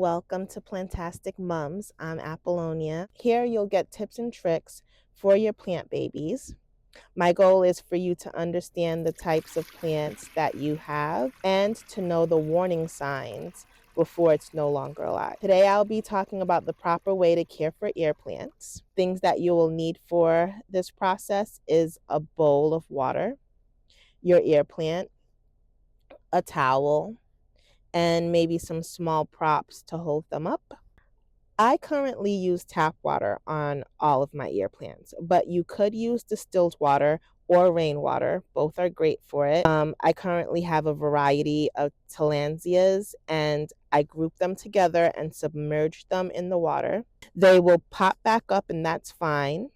Welcome to Plantastic Mums. I'm Apollonia. Here you'll get tips and tricks for your plant babies. My goal is for you to understand the types of plants that you have and to know the warning signs before it's no longer alive. Today I'll be talking about the proper way to care for ear plants. Things that you will need for this process is a bowl of water, your ear plant, a towel, and maybe some small props to hold them up. I currently use tap water on all of my ear plants, but you could use distilled water or rainwater. Both are great for it. I currently have a variety of Tillandsias, and I group them together and submerge them in the water. They will pop back up, and that's fine.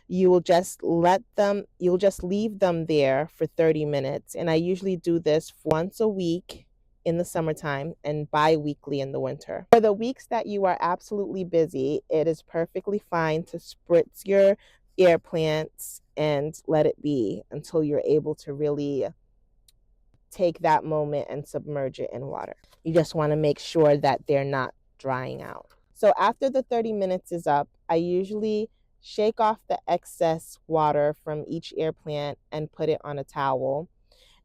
You'll just leave them there for 30 minutes. And I usually do this once a week in the summertime and bi-weekly in the winter. For the weeks that you are absolutely busy, it is perfectly fine to spritz your ear plants and let it be until you're able to really take that moment and submerge it in water. You just want to make sure that they're not drying out. So after the 30 minutes is up, I usually shake off the excess water from each ear plant and put it on a towel.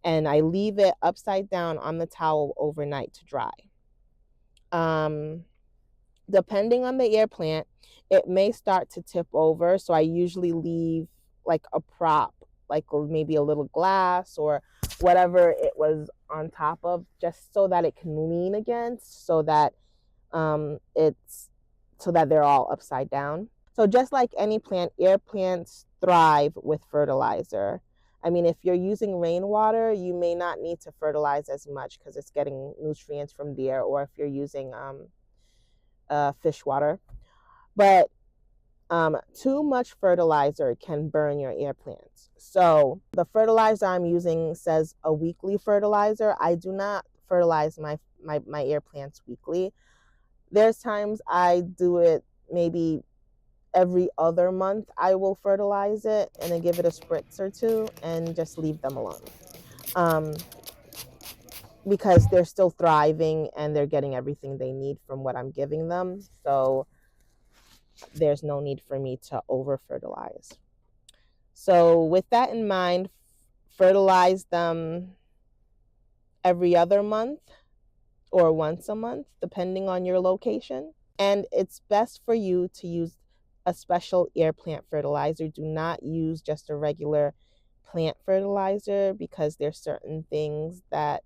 And I leave it upside down on the towel overnight to dry. Depending on the ear plant, it may start to tip over. So I usually leave like a prop, like maybe a little glass or whatever it was on top of, just so that it can lean against, so that they're all upside down. So just like any plant, ear plants thrive with fertilizer. I mean, if you're using rainwater, you may not need to fertilize as much because it's getting nutrients from there, or if you're using fish water. But too much fertilizer can burn your ear plants. So the fertilizer I'm using says a weekly fertilizer. I do not fertilize my ear plants weekly. There's times I do it maybe every other month. I will fertilize it and then give it a spritz or two and just leave them alone, because they're still thriving and they're getting everything they need from what I'm giving them. So there's no need for me to over fertilize. So with that in mind, fertilize them every other month or once a month, depending on your location. And it's best for you to use a special ear plant fertilizer. Do not use just a regular plant fertilizer, because there's certain things that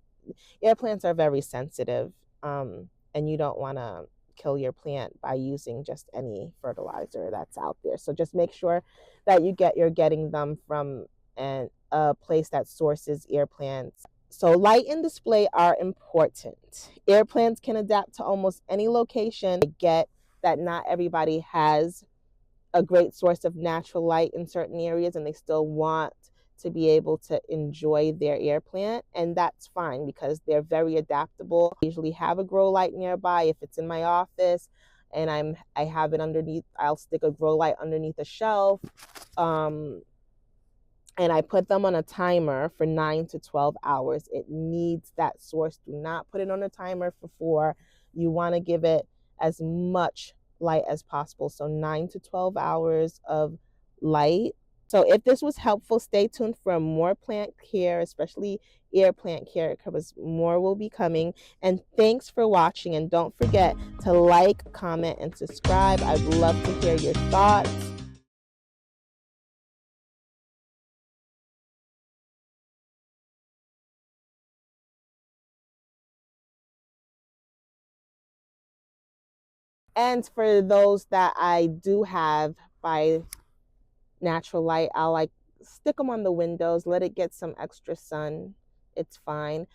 ear plants are very sensitive, and you don't want to kill your plant by using just any fertilizer that's out there. So just make sure that you're getting them from a place that sources ear plants. So light and display are important. Ear plants can adapt to almost any location. I get that not everybody has a great source of natural light in certain areas, and they still want to be able to enjoy their ear plant, and that's fine because they're very adaptable. I usually have a grow light nearby. If it's in my office and I have it underneath, I'll stick a grow light underneath a shelf, and I put them on a timer for 9 to 12 hours. It needs that source. Do not put it on a timer for 4. You want to give it as much light as possible. So 9 to 12 hours of light. So if this was helpful, stay tuned for more plant care, especially ear plant care, because more will be coming. And thanks for watching. And don't forget to like, comment, and subscribe. I'd love to hear your thoughts. And for those that I do have by natural light, I'll like stick them on the windows, let it get some extra sun. It's fine.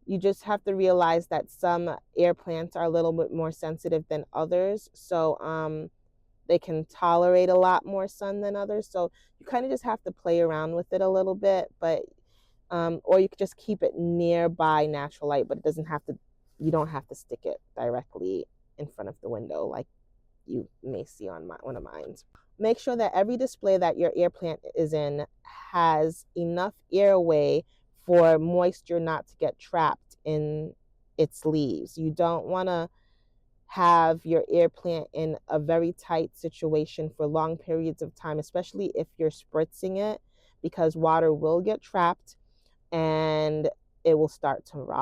You just have to realize that some ear plants are a little bit more sensitive than others. So they can tolerate a lot more sun than others. So you kind of just have to play around with it a little bit, but or you could just keep it nearby natural light, but you don't have to stick it directly in front of the window like you may see on one of mine. Make sure that every display that your ear plant is in has enough airway for moisture not to get trapped in its leaves. You don't want to have your air plant in a very tight situation for long periods of time, especially if you're spritzing it, because water will get trapped and it will start to rot.